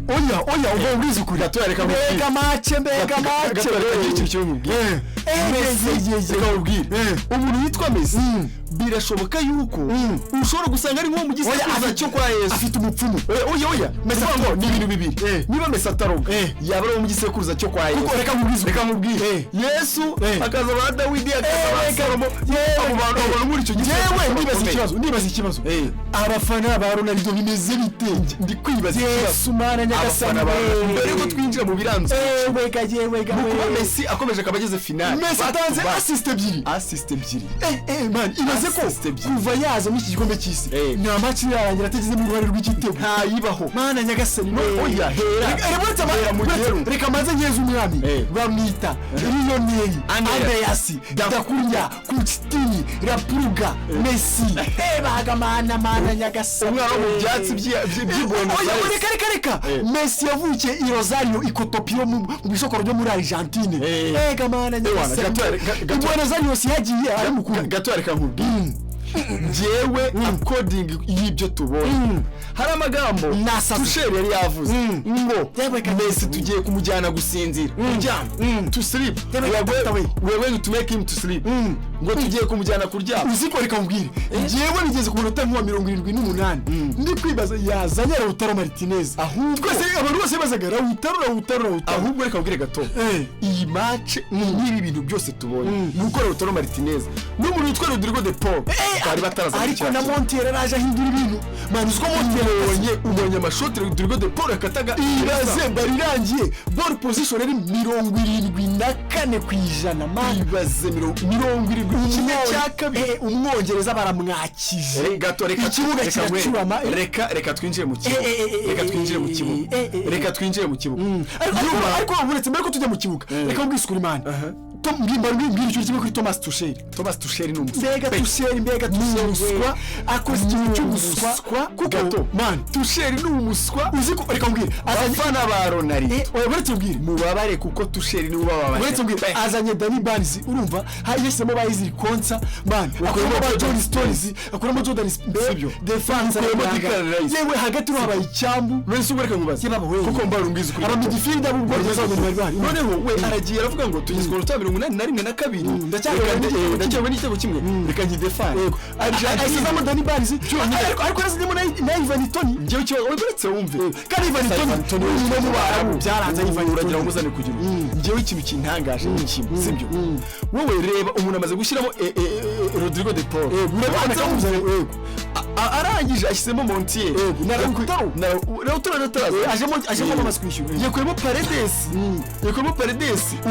oya uba urizi ukuri gato reka mbega mace ikintu cyo mubwire umuntu yitwa Messi birashoboka yuko ushobora gusanga ari nko mu gisekuruza cyo kwa Yesu afite umupfumu. oya Messi ngo ni ibintu bibiri niba Messi ataroga yaba ari mu gisekuruza cyo kwa Yesu kuko reka mubwire Yesu akaza ba Dawidi akaza Salomo abo bantu muri icyo yewe nibaza ikibazo abafana ba Ronaldo bimeze bite ndi kwibaza ikibazo Yesu mana nyagasani mbere ko twinjira mu biranzo wega Messi akomeje akabageze finale Messi atanze assist ebyiri man ibaze ko kuva yaza muri iki gikombe cy'isi nta match yarangira ategeze mu ruhare rw'igitego ntayibaho mana nyagasani oya hera reka maze ngeze umwami bamwita Lionel Messi Dakunya Kutini Rapuruga Messi baga mana nyagasani umwana mu byatsi by'ibongo reka Messi yavukiye i Rosario Icotopio mu bisokoro byo muri Argentine ega mana nyagasani Buenos Aires yagiye ari mukuru gato reka nkubwire jewe according y'ibyo tubonye hari amagambo Tuchel yari yavuze ngo Messi tugiye kumujyana gusinzira kuryama to sleep we going to make him to sleep ngo tugiye kumujyana kuryama uziko reka mbwire jewe bigeze ku munota nka 78 ndi kwibaza yazanye Lautaro Martinez twese abantu bose bazaga Lautaro ahubwo reka mbwire gato iyi match n'ibi bintu byose tubonye nuko Lautaro Martinez n'umuntu witwa Rodrigo de Paul bari bataraza ariko na Montiel araje ahindura ibintu man uziko Montiel ubonye amashoti Rodrigo de Paul akataga ibaze barirangiye ball position ari 74% man ibaze 70 kimwe cya kabiri umwongereza baramwakije gato ikibuga kiracurama reka twinjire mu kibuga reka twinjire mu kibuga ariko uretse mbere ko tujya mu kibuga reka mbwisukura imana mbwira icyo kimwe kuri Thomas Tuchel ni umuswa mbega Tuchel akoze ikintu cy'umuswa gato man Tuchel ni umuswa uziko reka mbwira abafana ba Ronaldo uretse mbwira mubabare kuko Tuchel ni ubababare uretse mbwira azanye Dani Barnes urumva hayesemo bayiziri konsa man akuramo ba John Stones akuramo Jordan Sibyo defense yewe hagati ruhabaye icyambu wese ubereka nkubaze kuko mbara umbizi kuri abami defend abo bwo bari noneho we aragiye aravuga ngo tugizwe n'uta 81 na 2 ndacyari n'igitego kimwe reka nkidefane ayisizamo Dani Barnes ariko yazimo na Ivan Toney ngewe cyo uretse wumve kandi Ivan Toney ni mu barabu byaranze Ivan uragira ngo muzane kugira ngewe ikintu kintangaje n'ikimwe sibyo wowe reba umuntu amaze gushyiramo Rodrigo de Paul arangije ashyizemo Montiel Lautaro ajemo amaze kwishyura yakuyemo Paredes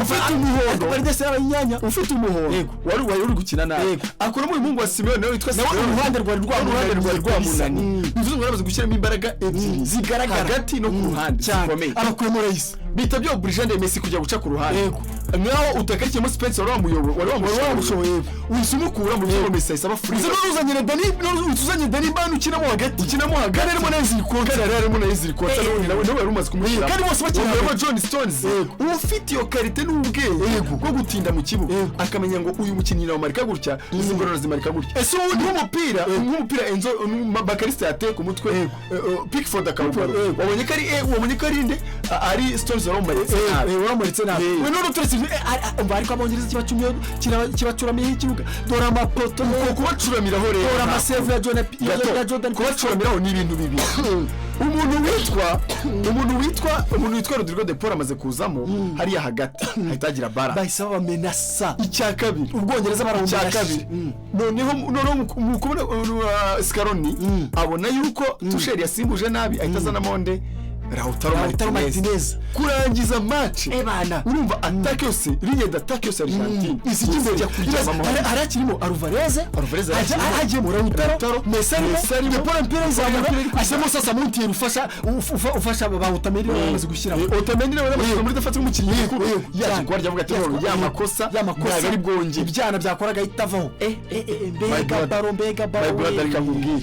ufite umuhondo Paredes y'abanyanya ufite umuhondo wari uri gukina nawe akuramo uyu mungu wa Simeone nawe witwa Simeone uruhande rwari rwamunani bivuze ngo arabaze gushyiramo imbaraga ebyiri zigaragara hagati no ku ruhande zikomeye abakuremo Reis bita byo Brigande Messi kujya guca ku ruhande naho utakarikemo Spencer wari wamushoboye wisumukura mu byo Messi isaba free uzanye Dani Banu ukinamo hagati harimo na izirikota nawe wari umaze kumubwira kandi bose bakina John Stones ufite iyo karite n'ubwenge bwo gutinda mu kibuga akamenya ngo uyu mukinnyi nawe marika gutya izi ngororo zimarika gutya ese ubu nk'umupira Enzo Bakarista yateye ku mutwe Pickford akawubaro wabonye ko ari inde ari Stones waramuritse nabi we none uturetse ariko abongereza kibacuramira ikibuga dora amapoto kubacuramiraho rero dora amasave ya Jordan kubacuramiraho ni ibintu bibi umuntu witwa Rodrigo de Paul amaze kuzamo hariya hagati ahitagira bara bahise bamenasa icya kabiri ubwongereza barabumenya noneho mukubona Scaloni abona yuko Tuchel yasimbuje nabi ahitazana Monde Lautaro Martinez kurangiza match urumva attaque yose ligne d'attaque yose Argentine isigize kujya kujyamo harakirimo Alvarez aje mu Lautaro Messi de Paul Pérez izamura asemo sasa Montiel ufasha ba Otamendi bamaze gushyira Otamendi nawe muri defense y'umukinnyi yaje kwarya avuga ati yamakosa ari bwonge ibyana byakoraga itavaho mbega baro reka nkubwire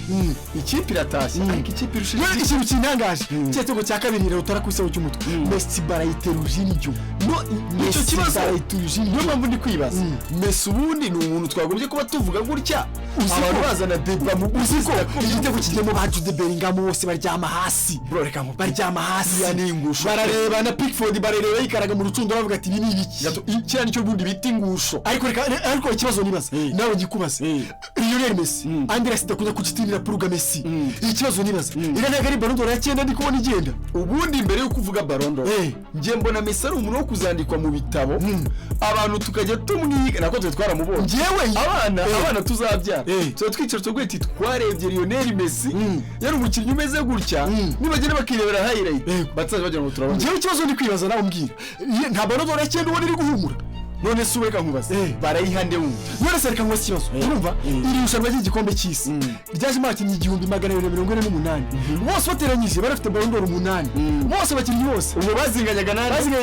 ikipe iratashye ariko ikipe irushije ikintu kinangaje cyetego cya kabiri rero utarakwisaho cy'umutwe Messi barayiteruje n'ijyo icyo kibazo niyo mpamvu ndi kwibaza Messi ubundi ni umuntu twagombye kuba tuvuga gutya abantu bazana deba mu uziko igitego kijyemo ba Jude Bellingham bose baryama hasi bro reka mu baryama hasi ya n'ingusho barareba na Pickford barareba yikaraga mu rucundo bavuga ati ibi ni ibiki ikira nicyo bundi bita ingusho ariko ikibazo nibaza nawe ngikubaza Lionel Messi Andres ndakuza kucitinira puruga Messi ikibazo nibaza iraga ari Ballon d'Or ya 9 ndi kubona igenda ubundi mbere yo kuvuga Ballon d'Or ngiye mbona Messi ari umuntu wo kuzandikwa mu bitabo abantu tukajya tumwiga nako twaramubonye ngewe abana tuzabyara so twicara tugwe ati twarebye Lionel Messi yari umukinnyi umeze gutya nibagenda bakirebera highlight batsaje bagira ngo turabona ngewe ikibazo ndi kwibaza nawe umbwira nta Ballon d'Or ya 9 ubona iri guhumura none se ureka nkubaza barayihande wumva none se reka nkubaza ikibazo urumva iri rushanwa ry'igikombe cy'isi ryaje makinyi 1248 bose bateranyije barafite Ballon d'Or 8 bose bakinnyi bose ubu bazinganyaga nani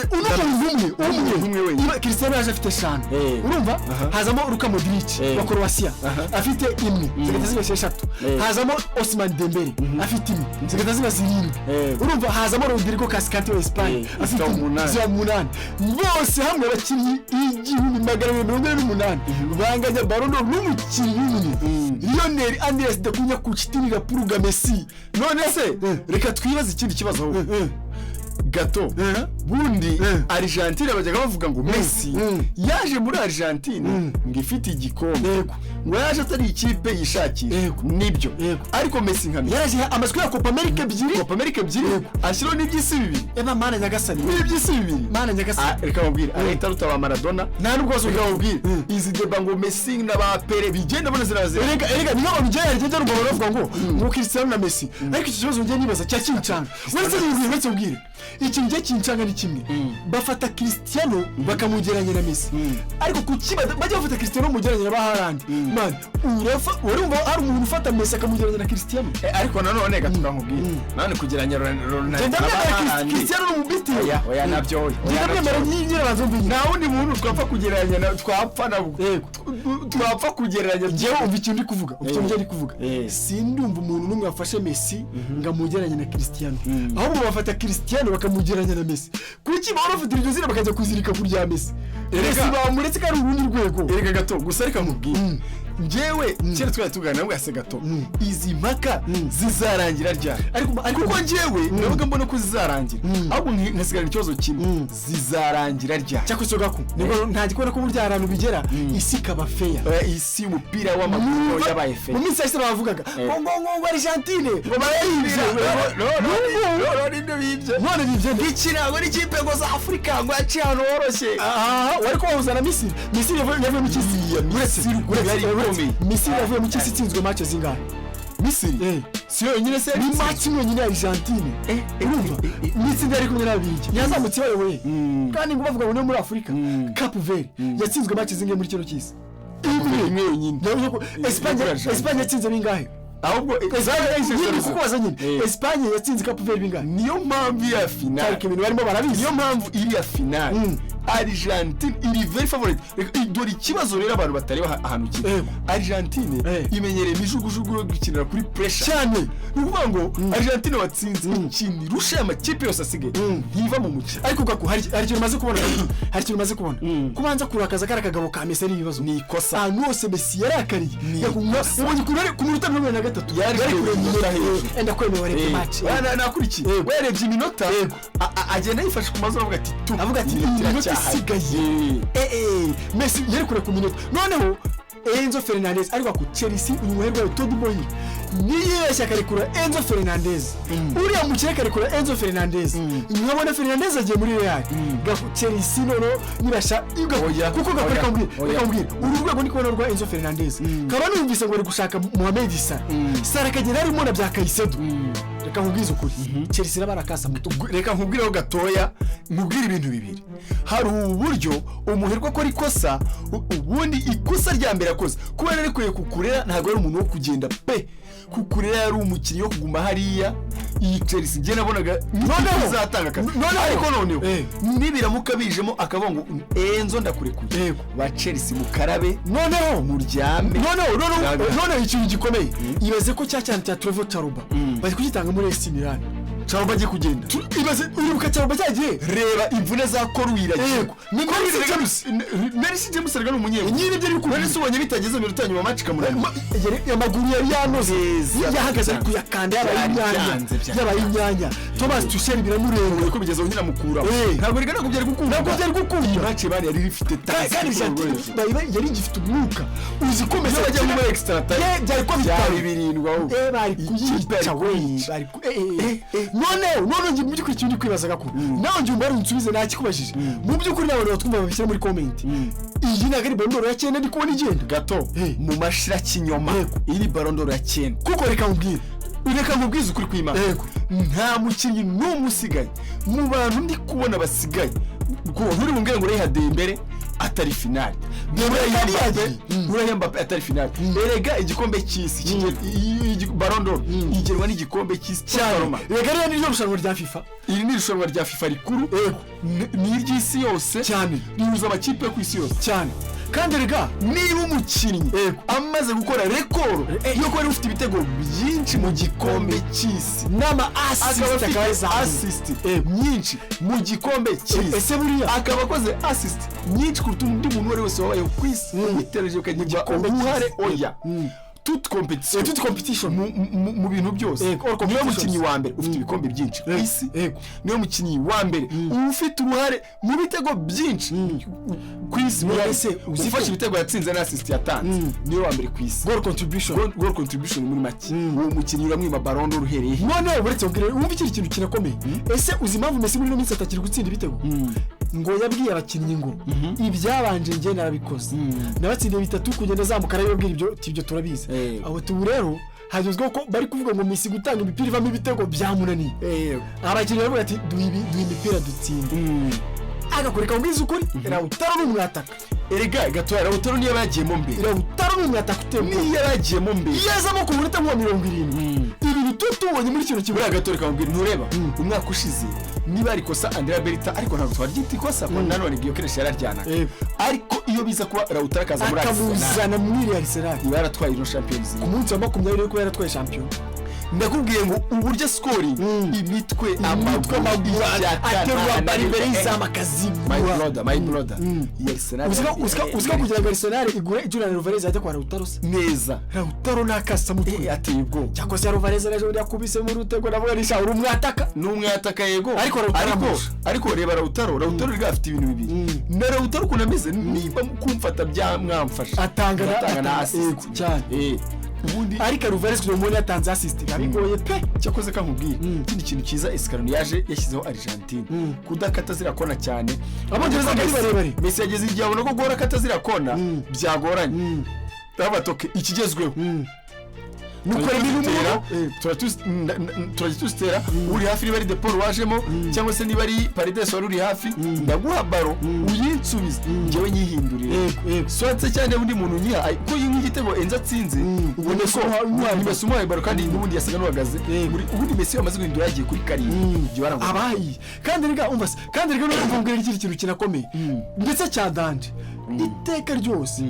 umwe we Cristiano yaje afite 5 urumva hazamo Luka Modric wa Croatia afite imwe zigataziba 6 hazamo Ousmane Dembele afite imwe zigataziba 7 urumva hazamo Rodrigo Cascante wa Espagne afite 8 bose hamwe bakinnyi 1848 banganya Ballon d'Or n'umukinnyi umwe Lionel Andres ndakunya kucitinira puruga Messi none se reka twibaze ikindi kibazo gato bundi Argentina bajyaga bavuga ngo Messi yaje muri Argentina ngo ifite igikombe ngo yaje atari ikipe yishakira nibyo ariko Messi nkamye yaje amazwi ya Copa America ebyiri ashyiro n'ibyisi bibiri mana nyagasani n'ibyisi bibiri mana nyagasani reka mubwire ahita rutaba Maradona nta nubwo wazo mubwire izi deba ngo Messi na ba Pele bigenda bona ziraze erega niyo bamujye yarigenda ngo bavuga ngo Cristiano na Messi ariko iki kibazo ngiye nibaza cya kincanga wese ubwire iki ngiye kincanga ni kimwe bafata Cristiano bakamugeranya na Messi ariko kukibada bajya bafata Cristiano mugeranya na Haaland man urumva hari umuntu ufata Messi akamugeranya na Cristiano ariko nanone gatuka nkubwire nane kugeranya Ronaldo Cristiano n'umubiti oya nabyo ndamwemera nyine bazumviye nta wundi muntu twapfa kugeranya na twapfa nabwo twapfa kugeranya ngewe umva ikintu ndi kuvuga sindumva umuntu numwe afashe Messi ngamugeranya na Cristiano ahubwo bafata Cristiano bakamugeranya na Messi kuki barafite iryo zina bakajya kuzirika kurya Messi Messi bamuretse kari urundi rwego erega gato gusa reka nkubwire ngewe cyera twari tugana nabwo ase gato izi mpaka zizarangira ryari ariko ngewe navuga mbona ko zizarangira ahubwo nkasigara ikibazo kimwe zizarangira ryari cyakosoga ko nibwo nta gikora ko burya arantu bigera isi kaba fair isi umupira w'amaguru yabaye fair mu minsi yose bavugaga ngo Argentine ngo barayibye none bibye ikirago n'ikipe ngo za Afrika ngo yaciye ahantu woroshye wari ko wuzana Misiri yavuye mu kisi Misiri yavuye mu kisi itsinzwe match zingahe Misiri siyo yonyine se ni match yonyine ya Argentine urumva Misiri yari kumwe n'abirigi yazamutse bayoboye kandi ngo bavuga ngo muri Afrika Cape Verde yatsinzwe match zingahe muri kino kisi imwe yonyine Espagne yatsinze bingahe ahubwo Espagne yatsinze Cape Verde bingahe niyo mpamvu ya finale ariko ibintu barimo barabizi niyo mpamvu iri ya finale Argentine iri very favorite dore ikibazo rero abantu batari ahantu kimwe Argentine imenyereye imijugujugu yo gukinira kuri pressure cyane ni ukuvuga ngo Argentine watsinze ikindi rusha amakipe yose asigaye ntiva mu muci ariko gako hari ikintu maze kubona kubanza kurakaza karakagabo ka Messi ibibazo ni ikosa ahantu hose Messi yarakariye ubonye kurere ku minota 23 yari kuremera enda kwemera rep match nakurikiye werebye iminota agenda yifashe ku mazo avuga ati isigaye Messi yari kure ku minota noneho Enzo Fernandez ariko ku Chelsea umuherwe wa Todd Boy niye yashakarekura Enzo Fernandez uriya mukeka rekura Enzo Fernandez nkabona Fernandez agiye muri Real gako Chelsea nono nibasha kuko gakoreka mbwira uru rwego ni kubona rwa Enzo Fernandez kaba numvise ngo ari gushaka Mohamed Salah kagera arimo na bya Kaisedo reka nkubwize ukuri Chelsea rabarakasa muto reka nkubwireho gatoya nkubwire ibintu bibiri hari uburyo umuherwa ko rikosa ubundi ikosa rya mbere yakoze kubera ari kuye kukurera ntago ari umuntu wo kugenda pe kukurera yari umukinnyi wo kuguma hariya iyi Chelsea nge nabonaga noneho zatanga kazi ariko noneho nibiramuka bijemo akavuga ngo Enzo ndakurekuye ba Chelsea mukarabe noneho muryame noneho ikintu gikomeye ibaze ko cyane cya Trevoh Chalobah bari kugitanga muri AC Milan cyangwa bagiye kugenda ibaze uribuka cyangwa cyagiye reba imvune za Korwira yego ni Mercy James arega n'umunyewe nyine byo ariko none se ubonye bitageze mu rutanya mu match kamunani amaguru yari yanoze yahagaze ari kuyakanda yabaye inyanya Thomas Tuchel biramurengeye ko bigeze nyina mukura ntabwo rigana ko byari gukunda match bari yari rifite kandi yari gifite umwuka uzi ko Messi bajya mu extra time byari ko bitari birindwa bari kuyica none ngi mu byukuri cyundi kwibazaga ko nawe ngi mbari unsubize nakikubajije mu byukuri nawe batwumva babishyira muri comment iyi nagari bandoro ya cyenda ndi kubona igenda gato mu mashira kinyoma iri barondoro ya cyenda kuko reka mubwize ukuri kw'Imana nta mukinyi n'umusigaye mu bantu ndi kubona basigaye ko nturi mu ngenge urihade imbere atari finale urayamba atari finale erega igikombe cy'isi barondoro igerwa n'igikombe cy'isi cy'Aroma rega rero ni rushanwa rya FIFA iri ni rushanwa rya FIFA rikuru ni iry'isi yose cyane rihuza amakipe ku isi yose cyane kandi rega niba umukinnyi amaze gukora rekoro yo kuba ufite ibitego byinshi mu gikombe cy'isi n'ama assist nyinshi mu gikombe cy'isi ese buriya akaba akoze assist nyinshi kuruta undi muntu wari wese wabaye ku isi witereje ukagira uruhare oya toute competition mu bintu byose niyo mukinyi wa mbere ufite ibikombe byinshi ku isi niyo mukinyi wa mbere ufite uruhare mu bitego byinshi ku isi mwese ufashe ibitego yatsinze na assist yatanze niyo wa mbere ku isi goal contribution muri make uwo mukinyi uramwima Ballon d'Or uhereye none uretse ubwire wumva ikiri kintu kinakomeye ese uzi impamvu Messi muri no minsi atakiri gutsinda ibitego ngo yabwiye abakinnyi ngo ibyabanje nge narabikoze nabatsindiye bitatu kugenda zamuka arabibwira ibyo turabizi abo tu rero hagezweho ko bari kuvuga ngo Messi gutanga imipira ivamo ibitego byamunaniye abakinnyi baravuga ati duha imipira dutsinda agakoreka ubwiza ukuri Lautaro n'umwataka erega gatora Lautaro niyo bagiyemo mbere Lautaro n'umwataka utemwe niyo bagiyemo mbere yazamo ku minota 70 ibi bitutubonye muri kino kibuga gatora kambwira ntureba umwaka ushize niba ariko sa Andrea Berita ariko ntabwo twaryita ikosa ko nanone Gyokeresha yararyana ariko iyo biza kuba Lautaro akaza muri akamuzana muri Arsenal yaratwaye ino Champions ku munsi wa 20 yuko yaratwaye champion ndakubwiye ngo uburyo scoring imitwe amaguru aterwa bari imbere y'izamakazi my brother Arsenal usika kugira ngo Arsenal igure Julian Alvarez ajya kwa Lautaro neza Lautaro nakasa mutwe ateye ubwo cyangwa se Alvarez araje yakubise mu rutego navuga ni sha umwataka yego ariko reba Lautaro rigafite ibintu bibiri na Lautaro kunameze niba kumfata byamwamfasha atanga na assist cyane ubundi ariko Alvarez kuri umuntu yatanze assist yabigoye pe cyakoze kankubwiye ikindi kintu kiza Escaloni yashyizeho Argentine kudakata zirakona cyane abongereza barebare Messi yageze igihe abona ko gora kata zirakona byagoranye abatoke ikigezweho nukore bimutera turatustera uri hafi niba ari De Paul wajemo cyangwa se niba ari Paredes wari uri hafi ndaguha baro uyinsubize ngewe nyihindurire swatse cyane undi muntu nyiha ko y'igitego enza atsinze ubone ko Messi umuhaye baro kandi n'ubundi yasaga n'uhagaze ubundi Messi yamaze guhindura yagiye kuri kari abayi kandi rega umvase kandi rega n'umvungire ikiri kintu kinakomeye ndetse cyadanje iteka ryose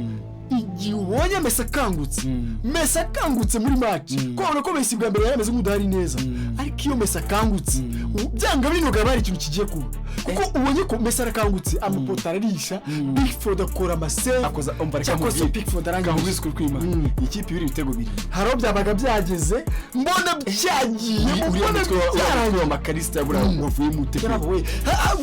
igihe ubonye Messi akangutse muri match kubona ko Messi bwa mbere yarameze nk'udahari neza ariko iyo Messi akangutse byanga binoga bari ikintu kigiye kuba kuko ubonye ko Messi arakangutse amapota arisha Pickford akora amase akoza cyangwa se Pickford aranga ubwiza kuri kwima ikipe ibiri ibitego biri haro byabaga byageze mbona byagiye uriya makarista bura wavuye mu teko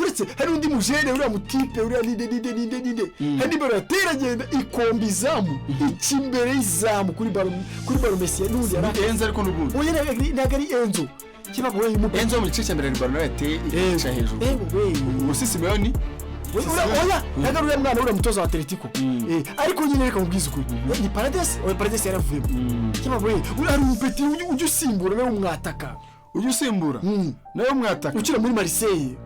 uretse hari undi mujene uriya mutipe uriya ninde hani baro yateragenda ikombi izamu ikimbere izamu kuri baro Messi n'undi Enzo ariko n'ubundi oya nagari Enzo kibago we mu Enzo mu gice cyambere baro yateye ica hejuru Musisi Meoni oya nagari uriya mwana uriya mutoza wa Atletico ariko nyine reka mubwiza ukuri ni Paredes yaravuyemo kibago we uri umupeti ujye usimbura nawe umwataka nawe umwataka ukira muri Marseille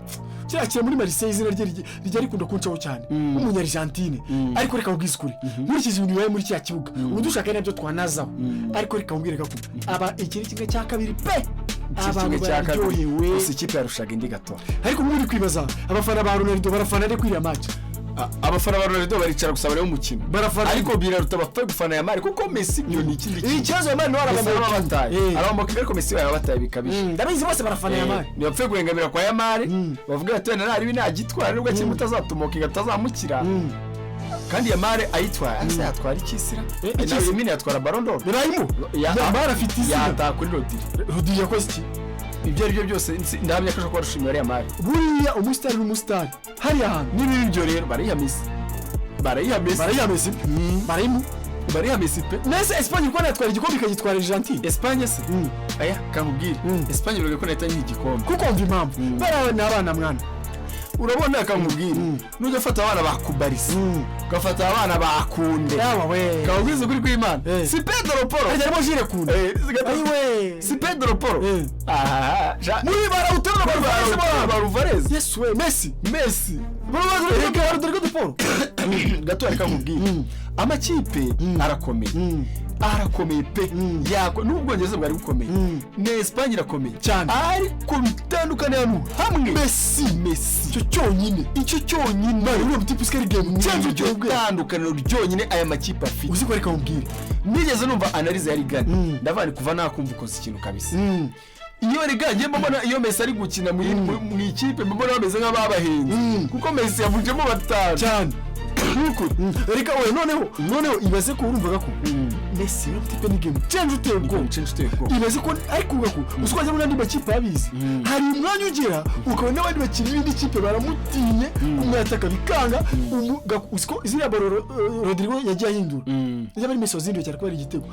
cyakira muri Marseille izina rye rikunda kuncaho cyane umunya Argentine ariko reka ubwiza ukuri nkurikije ibintu bibaye muri cya kibuga ubu dushaka nabyo twanazaho ariko reka ubwire ko aba ikiri kimwe cya kabiri pe abantu baryohewe gusa ikipe yarushaga indi gato ariko muri kwibaza abafana ba Ronaldo barafana ari kwiriya match abafana ba Ronaldo baricara gusaba rero umukino ariko biraruta bapfa gufana Yamal kuko Messi byo ni ikindi kintu ikibazo Yamal no arabamara bataye arabamoka ariko Messi bataye bikabije ndabizi bose barafana Yamal ni bapfe guhengamira kwa Yamal bavuga ati nari binagitwara nubwo akiri mutazatomoka ngatazamukira kandi Yamal ayitwara ase yatwara ikisira nawe Yemini yatwara Ballon d'Or Ibrahim Yamal afite izina yata kuri Rodri yakoze iki ibyo ari byo byose ndahamya ko ashobora gushimira Yamal buriya umustar n'umustar hari ahantu n'ibyo rero bariya Messi bariya Messi pe nese Espagne ko natwara igikombe ikagitwara Argentina Espagne se aya kamubwira Espagne bivuga ko natanye igikombe kuko mva impamvu barawe n'abana mwana urabona akamubwira nujya ufata abana bakubarisa ugafata abana bakunde kamubwiza kuri kw'Imana si Pedro Porro harimo jire kunde ayiwe si Pedro Porro muri barawutera baruvareze Yesu we Messi Rodrigo de Porro gato akamubwira amakipe arakomeye pe yako n'ubwongereza bwari bukomeye ne Espagne irakomeye cyane ariko bitandukanye hano hamwe Messi icyo cyonyine bari no mutipe skari game cyanzu cyo gutandukana ryonyine aya makipe afite uzi ko reka mubwire nigeze numva analyze yari gani ndavani kuva nakumva ukoze ikintu kabisa iyo riganje mbona iyo Messi ari gukina mu ikipe mbona bameze nk'ababahenze kuko Messi yavujemo batanu cyane reka we noneho ibaze ko urumvaga ko Messi no tipe ni game change utego ibaze ko ariko ugako uswaje muri andi makipe abizi hari umwanya ugera ukabona abandi bakiri ibindi kipe baramutinye umwataka bikanga usko izira baro Rodrigo yagiye ahindura yaba ari Messi wazinduye cyane ko ari igitego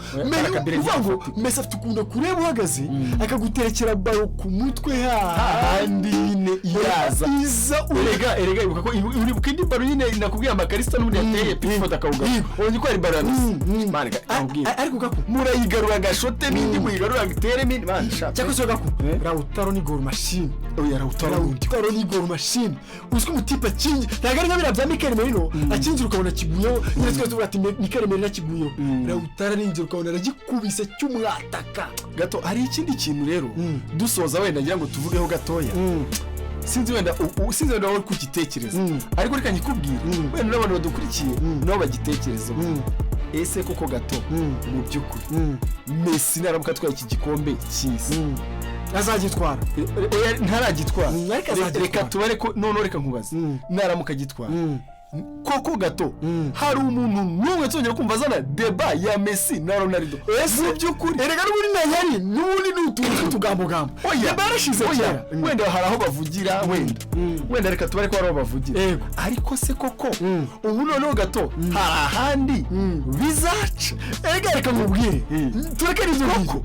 uvango Messi afite ukunda kureba uhagaze akaguterekera baro ku mutwe handine iza erega ibuka ko uri bukindi baro nyine nakubwiye Krista n'ubundi yateye pifo takawuga onye ko ari barabisi manga ariko gako murayigarura gashote n'indi muyigarura gitere mini man cyakoze gako Lautaro ni goal machine Lautaro ni goal machine usko mutipa kingi nagari nkabira bya Mikel Merino akinjira ukabona kiguyo nyine twese tuvuga ati Mikel Merino kiguyo Lautaro ninjira ukabona aragikubise cy'umwataka gato hari ikindi kintu rero dusoza wenda ngira ngo tuvugeho gatoya sinzi wenda wowe kugitekereza ariko reka nyikubwira wenda n'abantu badukurikiye nabo bagitekereza ese koko gato mu by'ukuri Messi naramuka atwaye iki gikombe cy'isi azagitwara ntaragitwara reka tubare ko none reka nkubaze naramuka agitwara koko gato hari umuntu n'umwe twongera kumva azana deba ya Messi na Ronaldo ese by'ukuri erega n'ubundi nayari n'ubundi n'utuntu tugambo barashize cyane wenda hari aho bavugira wenda reka tubare ko hari aho bavugira ariko se koko ubu noneho gato hari ahandi bizaca erega reka nkubwire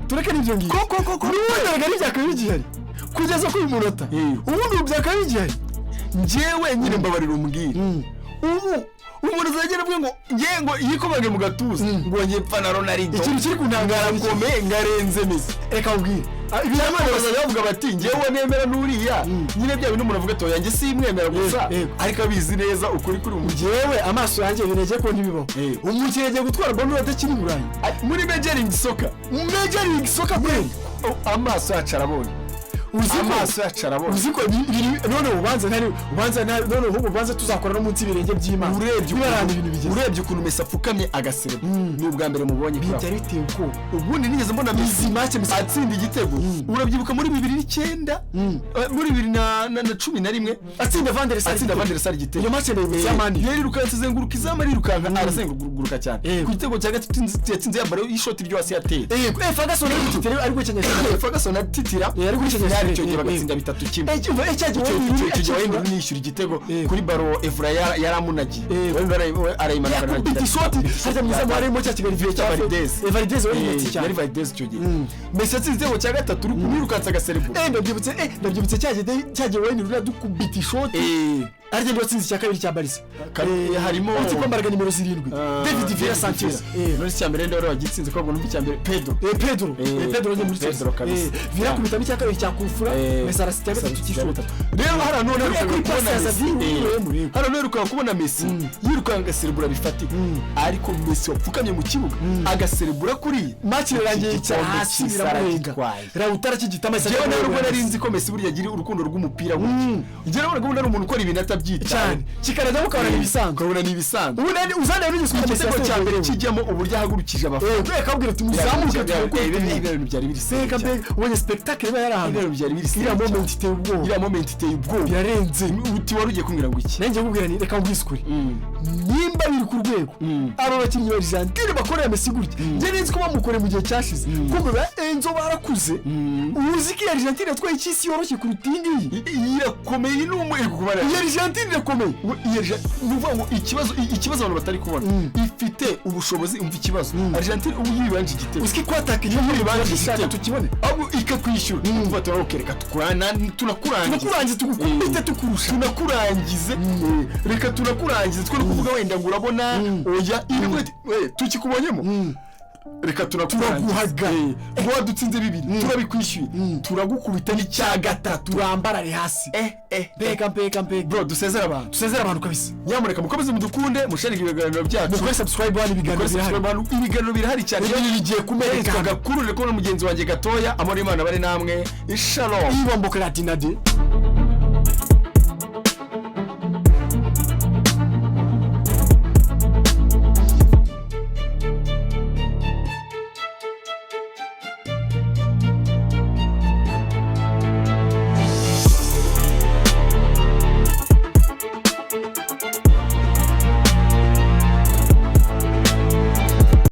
tureke n'ibyo ngiko koko erega n'ibyakabiri gihari kugeza kuri munota ubundi byakabiri gihari njyewe nyine mbabarira umbwire umuntu zagera bwe ngo yikobage mu gatuza ngo nyepfa na Ronaldo ikintu kiri kuntangara komeye ngarenze Messi reka ubwire ibiyamana bazavuga bati ngewe nemera n'uriya nyine bya bintu umuntu avuga to yanjye si imwemera gusa ariko abizi neza ukuri kuri ngewe amaso yanjye birege ko ntibibaho umukire agiye gutwara Ballon d'Or atakiri Burayi muri Major League Soccer kweli amaso yacu arabonye amaso yacarabona uziko none ubanza tuzakora no munsi birenge by'Imana urebye ukuntu Messi apfukamye agasereba ni ubwa mbere mubonye kwa bitari biteye uko ubundi nigeze mbona Messi match atsinda igitego urabyibuka muri 2009 muri 2011 atsinda Van der Sar igitego iyo match ndende y'amani yari rukanze zenguruka izama rirukanka arazenguruka cyane ku gitego cya gatatu yatsinze yambara ishoti ryo hasi yateye Ferguson ariko cyane Ferguson atitira yari kuri cyane icyo gihe bagatsinda 3 kimwe icyo gihe wenda nishyura igitego kuri baro Evra yaramunagiye wenda arayimanukana na ishoti haza mwiza mwari mu cya Kigali vile cya Valdes yari Valdes cyo gihe Messi atsinze igitego cya gatatu rukansa agaserebo ndabyibutse cyaje wenda rura dukubita ishoti Argentine watsinze cya kabiri cya Barca harimo utikombarga nimero 7 David Villa Sanchez muri cya mbere wagitsinze ko numva cya mbere Pedro ni muri Pedro kabisa Villa kubita cya kabiri cya Kufu kufura Messi arasitya gatatu tukishuta rero hara none hano rukaba kubona Messi yirukanga agaserebura bifatika ariko Messi wapfukamye mu kibuga agaserebura kuri match irangiye cyane hasi biramurenga Rautara kigitama cyane rero narinzi ko Messi buri yagira urukundo rw'umupira gutyo igera ubona gahunda n'umuntu ukora ibintu atabyita cyane kikanajya mukabona ibisanzwe ubu nani uzana bigiswe mu gisego cya mbere kijyamo uburyo ahagurukije abafana akabwira ati muzamuke ibintu byari biri seka mbega ubonye spectacle iba yarahanze ibintu byari biri iriya moment iteye ubwoba birarenze uti wari ugiye kumbwira ngo iki nanjye kubwira ni reka ngwisukure nimba biri ku rwego aba bakinnyi ba Argentine bakorera Messi gutya nje nzi ko bamukore mu gihe cyashize kumbe ba Enzo barakuze uzi ko Argentine yatwaye ikisi yoroshye ku rutindi irakomeye n'umwe kubara Argentine irakomeye nuvuga ngo ikibazo abantu batari kubona ifite ubushobozi umva ikibazo Argentine ubu yibanje igitego uski ko ataka yibanje ibanje igitego tukibone abo ikakwishyura umva turarokereka tukurana tunakurangize tugukubite tukurusha tunakurangize reka tunakurangize twe kuvuga wenda ngo urabona oya tukikubonyemo reka turaguhaga ngo dutsinze bibiri turabikwishyuye turagukubita n'icya gatatu turambarare hasi mbega bro dusezera abantu kabisa nyamuneka mukomeze mudukunde musharike ibiganiro byacu mukore subscribe hano ibiganiro birahari cyane bigiye kumereka gakuru reko no mugenzi wanjye gatoya amara Imana bari namwe shalom ibombo karatinade